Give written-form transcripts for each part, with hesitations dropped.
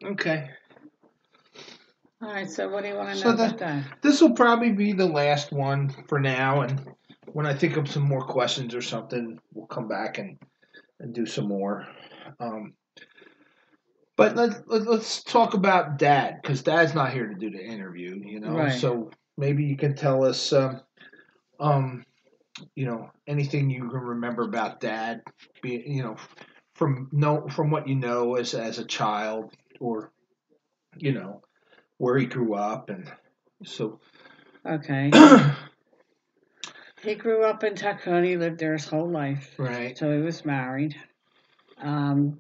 Okay. All right, so what do you want to So know about that? this will probably be the last one for now, and when I think of some more questions or something, we'll come back and do some more. Um, but let's talk about Dad because Dad's not here to do the interview, you know. Right. So maybe you can tell us, um, anything you can remember about Dad, be from what you know as a child, or you know where he grew up, and so. Okay. He grew up in Tacony, lived there his whole life. Right. So he was married. Um,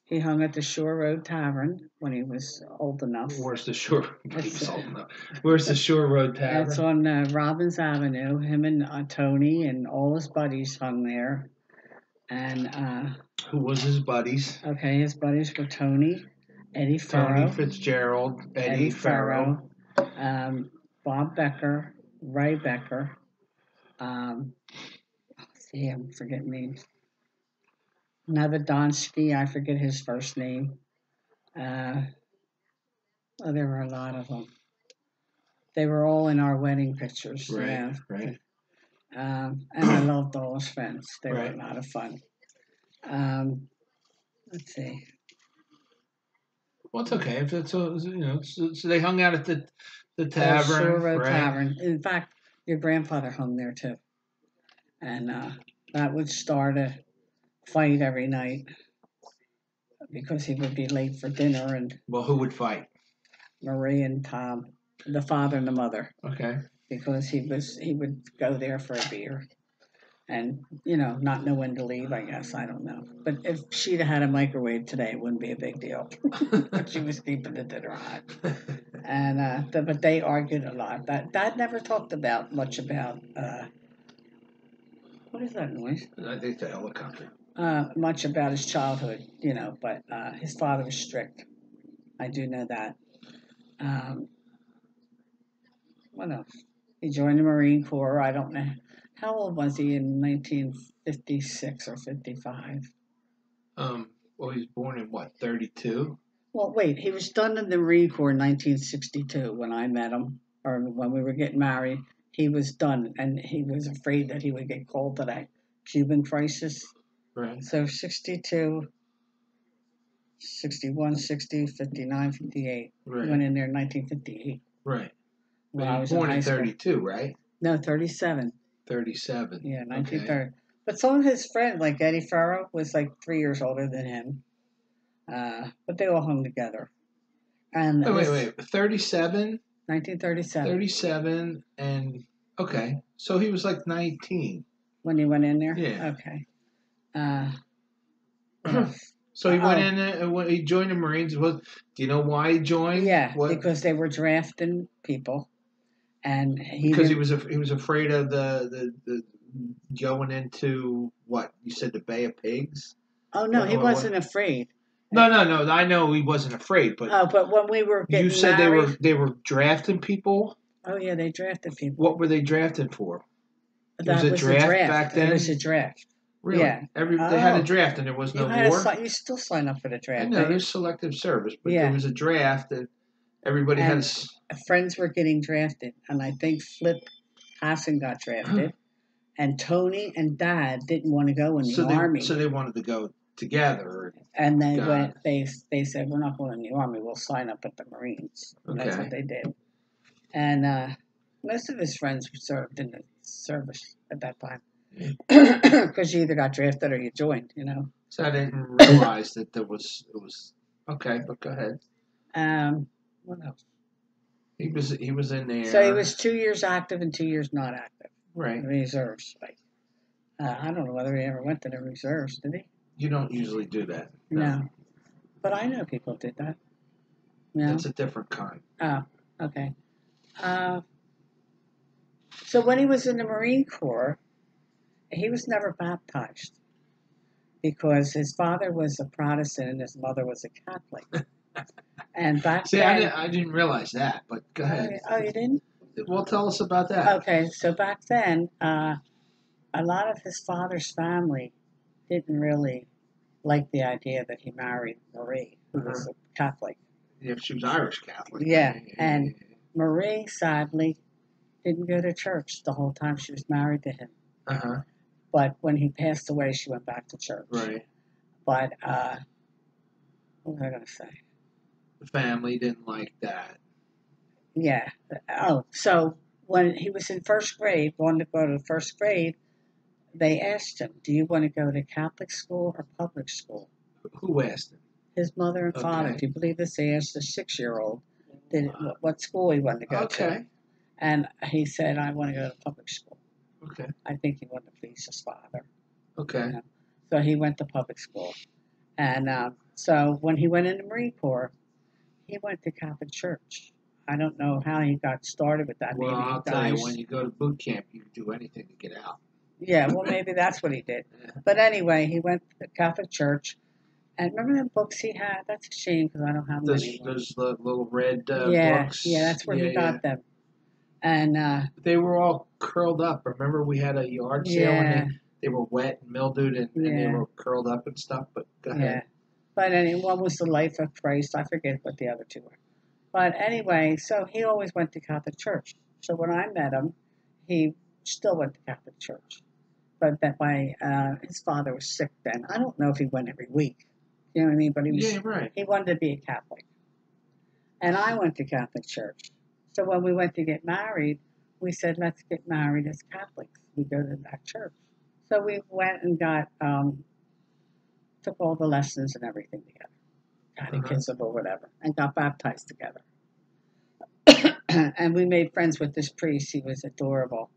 he hung at the Shore Road Tavern when he was old enough. Where's the Shore? It's, Where's the Shore Road it's Tavern? on Robbins Avenue. Him and Tony and all his buddies hung there. And Who was his buddies? okay, his buddies were Tony, Eddie Tony Farrow, Fitzgerald, Eddie Farrow. um, Bob Becker, Ray Becker. Um, see, I'm forgetting names. Navodonsky, I forget his first name. Uh, oh, there were a lot of them. They were all in our wedding pictures, you Right, know. right, And I loved all his friends. They were right. a lot of fun. Um, let's see. Well, it's okay if it's So they hung out at the The Shore tavern, Road right? Tavern. In fact, your grandfather hung there too. And that would start a fight every night because he would be late for dinner, and Well, who would fight? Marie and Tom, the father and the mother, Okay. because he would go there for a beer and not know when to leave. I guess I don't know, but if she'd have had a microwave today, it wouldn't be a big deal. But she was keeping the dinner hot, and but they argued a lot. That Dad never talked about much about what is that noise? I think the helicopter. Much about his childhood, but his father was strict. I do know that. Um, what else? He joined the Marine Corps. I don't know. How old was he in 1956 or 55? Well, he was born in what, 32? Well, wait, he was done in the Marine Corps in 1962 when I met him, or when we were getting married. He was done, and he was afraid that he would get called to that Cuban crisis. Right. So 62, 61, 60, 59, 58. Right. He went in there in 1958 Right. when But he I was was in born high in school. 32, right? No, 37. 37. Yeah, Okay. 1930. But some of his friends, like Eddie Farrow, was like 3 years older than him. But they all hung together. And Wait. 37? 1937 37 and okay. So he was like 19. when he went in there. Yeah. Okay. Uh, what else? So he went Oh, in there and he joined the Marines. Do you know why he joined? yeah, What? because they were drafting people, and he Because didn't. he was afraid of the going into what you said, the Bay of Pigs. Oh no, he What? wasn't afraid. No. I know he wasn't afraid, but Oh, but when we were you getting said married, they were drafting people. oh yeah, they drafted people. What were they drafting for? It was That a was the draft draft. back It was then. a draft. Really? Yeah. They had a Oh, draft and there was you no had war. you still sign up for the I draft, know don't you? there's selective service, but there Yeah. was a draft and everybody had And friends were getting drafted, and I think Flip Hassan got drafted, and Tony and Dad didn't want to go in the so army, they wanted to go together. and they God. went. They said we're not going in the army. We'll sign up at the Marines, and that's what Okay. they did. And most of his friends served in the service at that time, because you either got drafted or you joined. So I didn't realize that it was okay, but go ahead. What else? He was in So he there. was 2 years active and 2 years not active. Right. Reserves. Like, I don't know whether he ever went to the reserves. Did he? You don't usually do that. No. But I know people did that. No. That's a different kind. Oh, okay. Uh, so when he was in the Marine Corps, he was never baptized because his father was a Protestant and his mother was a Catholic. And back See, then, I didn't realize that, but go ahead. oh, you didn't? Well, tell us about that. Okay, so back then, a lot of his father's family didn't really liked the idea that he married Marie, who was Uh-huh. a Catholic. Yeah, she was Irish Catholic. Yeah, and Marie sadly didn't go to church the whole time she was married to him. Uh-huh. But when he passed away, she went back to church. Right. But what was I going to say? The family didn't like that. Yeah. Oh, so when he was in first grade, going to go to first grade, they asked him, "Do you want to go to Catholic school or public school?" Who asked him? His mother and father. Okay. Do you believe this? They asked a 6-year-old did Wow. what school he wanted to go to, Okay. and he said, "I want to go to public school." Okay. I think he wanted to please his father. Okay. You know? So he went to public school, and so when he went into Marine Corps, he went to Catholic church. I don't know how he got started with that. Well, Maybe I'll tell you, when you go to boot camp, you do anything to get out. yeah, well, maybe that's what he did. Yeah. But anyway, he went to Catholic church. And remember the books he had? That's a shame because I don't have them anymore. Those little red Yeah, books. yeah, that's where he Yeah. got them. And They were all curled up. Remember, we had a yard sale yeah, and they were wet and mildewed and they yeah, were curled up and stuff. But go yeah. ahead. But anyway, one was the Life of Christ. I forget what the other two were. But anyway, so he always went to Catholic church. So when I met him, he still went to Catholic church. But that his father was sick then. I don't know if he went every week. You know what I mean? But Yeah, right. he wanted to be a Catholic. And I went to Catholic church. So when we went to get married, we said, let's get married as Catholics. We go to that church. So we went and took all the lessons and everything together, catechism or whatever, and got baptized together. And we made friends with this priest. He was adorable.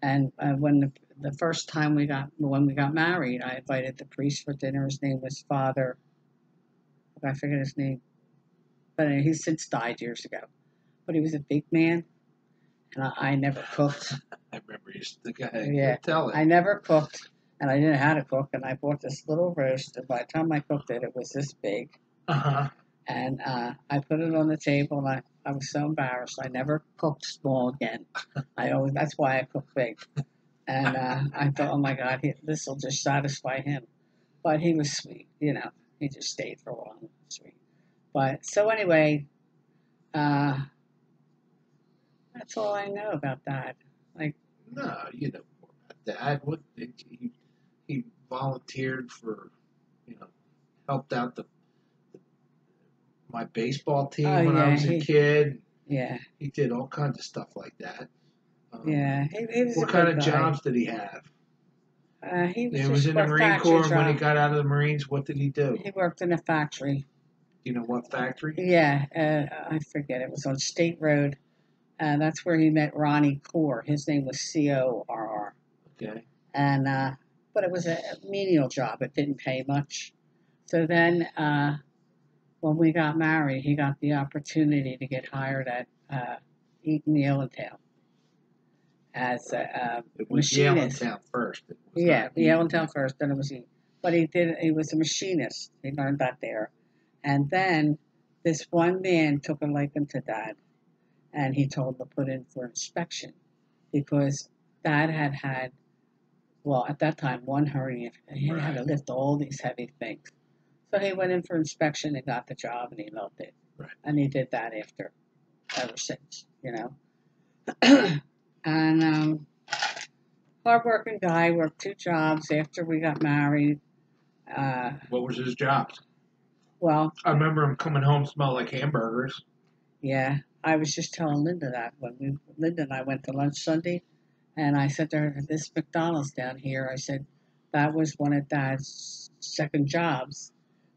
And when the first time when we got married, I invited the priest for dinner. His name was Father. I forget his name, but he's since died years ago. But he was a big man, and I never cooked. I remember you. Go ahead. Yeah, Tell it. I never cooked, and I didn't know how to cook. And I bought this little roast, and by the time I cooked it, it was this big. Uh-huh. And I put it on the table, and I was so embarrassed. I never cooked small again. That's why I cook big. And I thought, oh my God, this will just satisfy him. But he was sweet, you know. He just stayed for a while. Sweet. But so anyway, that's all I know about that. Like, No, you know more about that. What he volunteered for, helped out my baseball team oh when I yeah, was a kid. yeah, He did all kinds of stuff like that. yeah. He was What a kind good of guy. jobs did he have? He was He just was in the for a Marine factory Corps, and when he job. got out of the Marines, what did he do? He worked in a factory. Do you know what factory? Yeah, I forget. It was on State Road. That's where he met Ronnie Corr. His name was Corr. Okay. And but it was a menial job. It didn't pay much. So then, when we got married, he got the opportunity to get hired at Eaton Yellowtown as a It was machinist. Yaletown first. It was Yeah, not Yellowtown first, then it was Eaton. But he was a machinist. He learned that there. And then this one man took a liking to Dad, and he told him to put in for inspection because Dad had, well, at that time, one hernia. He had to Right. lift all these heavy things. So he went in for inspection and got the job, and he loved it. Right. And he did that ever since, you know. And hardworking guy, worked 2 jobs after we got married. What was his jobs? Well, I remember him coming home smelling like hamburgers. yeah, I was just telling Linda that when Linda and I went to lunch Sunday, and I said to her, "This McDonald's down here," I said, "that was one of Dad's second jobs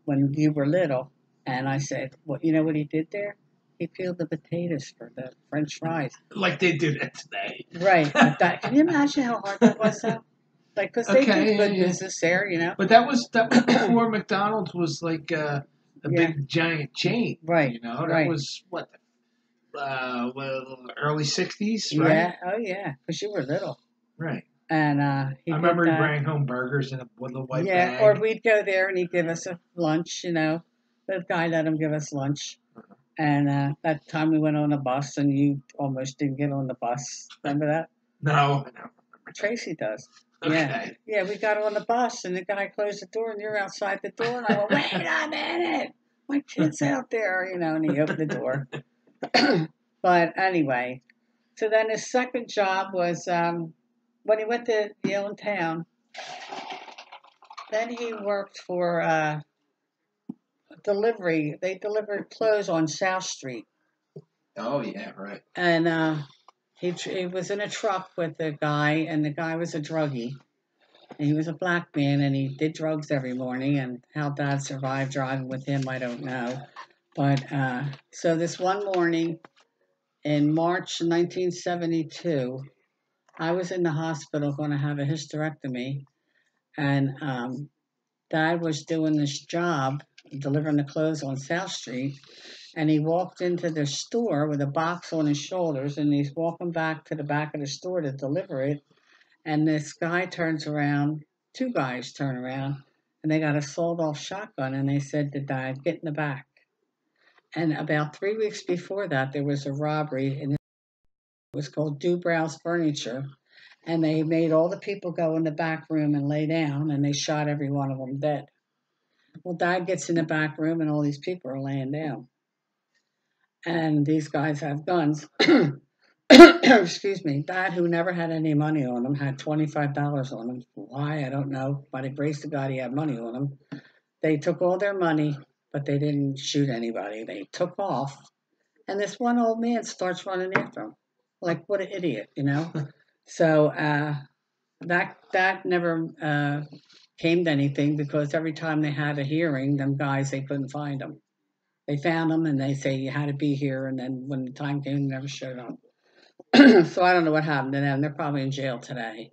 when you were little." And I said, "Well, you know what he did there? He peeled the potatoes for the French fries." Like they do that today. Right. But can you imagine how hard that was, though? Like, because they Okay, did good yeah. business there, you know. But that was before McDonald's was like a Yeah. big giant chain. Right. You know, that Right. was what, early '60s, right? Yeah. Oh, yeah. Because you were little. Right. And he I did remember he that. bringing home burgers in a little white Yeah, bag. or we'd go there and he'd give us a lunch, you know. The guy let him give us lunch. Uh-huh. And that time we went on a bus and you almost didn't get on the bus. Remember that? No, I don't remember. Tracy does. Okay. Yeah, we got on the bus and the guy closed the door and you're outside the door and I went, wait a minute, my kid's out there, and he opened the door. But anyway, so then his second job was when he went to Yale in town, then he worked for delivery. They delivered clothes on South Street. Oh yeah, right. And he was in a truck with the guy, and the guy was a druggie. And he was a black man, and he did drugs every morning. And how Dad survived driving with him, I don't know. But so this one morning in March 1972, I was in the hospital going to have a hysterectomy, and Dad was doing this job delivering the clothes on South Street, and he walked into the store with a box on his shoulders, and he's walking back to the back of the store to deliver it. And this guy turns around, two guys turn around, and they got a sawed-off shotgun, and they said to Dad, "Get in the back." And about 3 weeks before that, there was a robbery, and it was called Dubrow's Furniture, and they made all the people go in the back room and lay down, and they shot every one of them dead. Well, Dad gets in the back room, and all these people are laying down, and these guys have guns. Excuse me. Dad, who never had any money on him, had $25 on him. Why? I don't know. By the grace of God, he had money on him. They took all their money, but they didn't shoot anybody. They took off, and this one old man starts running after him. Like, what an idiot, So that never came to anything because every time they had a hearing, them guys, they couldn't find them. They found them, and they say you had to be here, and then when the time came, they never showed up. So I don't know what happened to them. They're probably in jail today.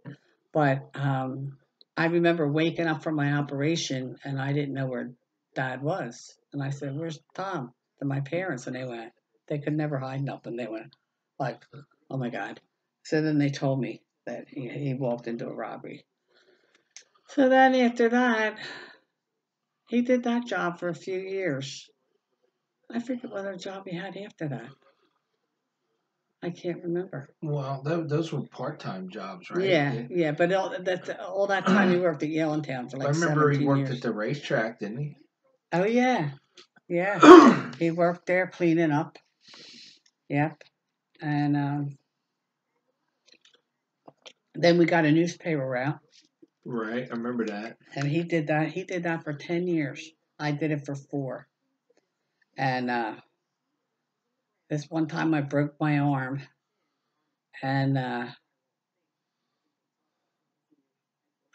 But I remember waking up from my operation, and I didn't know where Dad was. And I said, "Where's Tom?" To my parents, and they could never hide nothing. They went like, "Oh my God." So then they told me that he walked into a robbery. So then after that, he did that job for a few years. I forget what other job he had after that. I can't remember. Well, those were part-time jobs, right? Yeah, but all that time he worked at Yale in town for I like remember he 17 worked years. at the racetrack, didn't he? Oh yeah. He worked there cleaning up. Yep, and then we got a newspaper route, Right, I remember that. and he did that. He did that for 10 years. I did it for 4. And this one time I broke my arm, and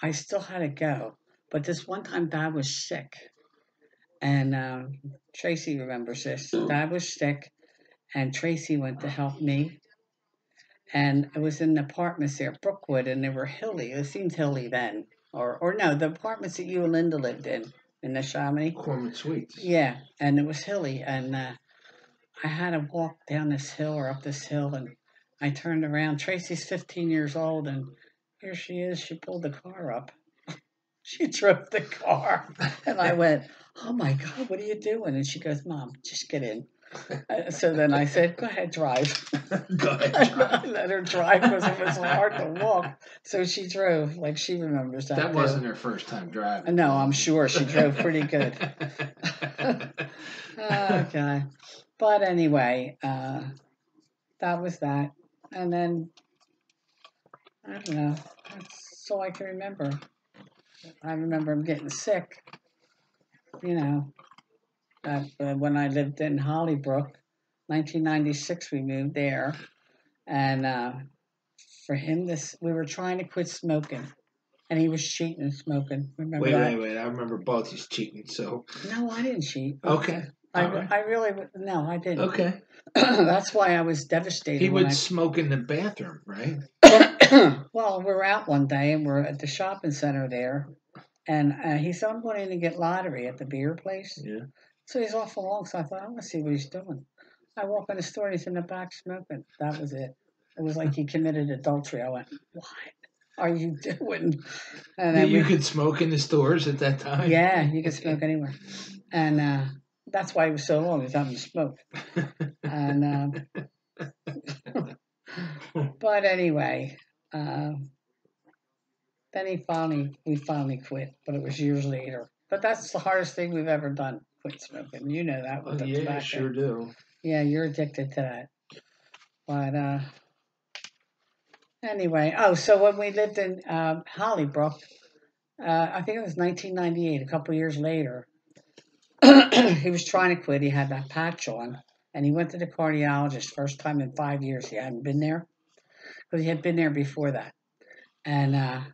I still had to go. But this one time Dad was sick, and Tracy remembers this. Dad was sick, and Tracy went to help me. And it was in the apartments there, Brookwood, and they were hilly. It seemed hilly then, or no, the apartments that you and Linda lived in the Chamonix. Corman Suites. Yeah, and it was hilly, and I had to walk down this hill or up this hill, and I turned around. Tracy's 15 years old, and here she is. She pulled the car up. She drove the car, and I went, "Oh my God, what are you doing?" And she goes, "Mom, just get in." So then I said, "Go ahead, drive." Go ahead, I drive. let her drive because it was hard to walk. So she drove, like she remembers that. That too. wasn't her first time driving. No, I'm sure she drove pretty good. Okay. But anyway, that was that. And then, I don't know, that's all I can remember. I remember him getting sick, when I lived in Hollybrook. 1996, we moved there. And for him, we were trying to quit smoking. And he was cheating and smoking. Remember that? Wait. I remember both. He's cheating. So. No, I didn't cheat. Okay. I really, no, I didn't. Okay. That's why I was devastated. He would smoke in the bathroom, right? Well, we're out one day and we're at the shopping center there, and he said, "I'm going in to get lottery at the beer place." Yeah. So he's off along. So I thought, I'm going to see what he's doing. I walk in the store and he's in the back smoking. That was it. It was like he committed adultery. I went, "What are you doing?" And then you could smoke in the stores at that time? Yeah, you could smoke anywhere. And that's why he was so long. He was having to smoke. And but anyway, then we finally quit, but it was years later. But that's the hardest thing we've ever done, quit smoking. You know that with the Yeah, tobacco. sure do. Yeah, you're addicted to that. But anyway, oh, so when we lived in Hollybrook, I think it was 1998, a couple years later, he was trying to quit. He had that patch on, and he went to the cardiologist. First time in 5 years he hadn't been there because he had been there before that. And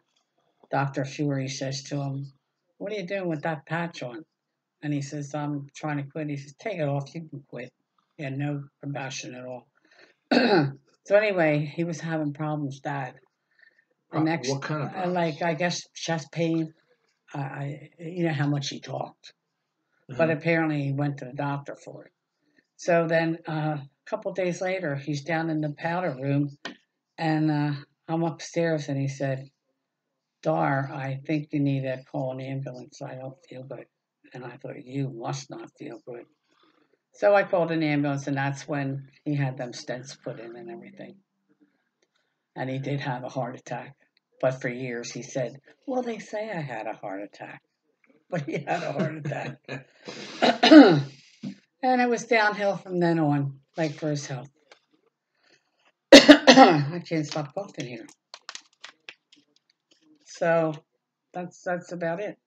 Dr. Fury says to him, "What are you doing with that patch on?" And he says, "I'm trying to quit." He says, "Take it off. You can quit." He had no compassion at all. So anyway, he was having problems, Dad. The next, What kind of problems? like I guess chest pain. You know how much he talked, but Uh-huh. apparently he went to the doctor for it. So then a couple days later, he's down in the powder room, and I'm upstairs, and he said, "Dar, I think you need to call an ambulance. I don't feel good." And I thought, you must not feel good. So I called an ambulance, and that's when he had them stents put in and everything. And he did have a heart attack. But for years he said, "Well, they say I had a heart attack." But he had a heart attack. And it was downhill from then on, like for his health. I can't stop coughing here. So that's about it.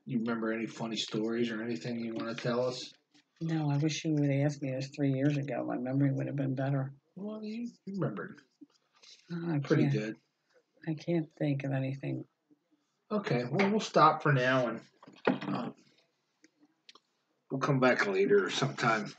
You remember any funny stories or anything you want to tell us? No, I wish you would have asked me this 3 years ago. My memory would have been better. Well, you remembered Oh, pretty good. I can't think of anything. Okay, well, we'll stop for now and we'll come back later sometime.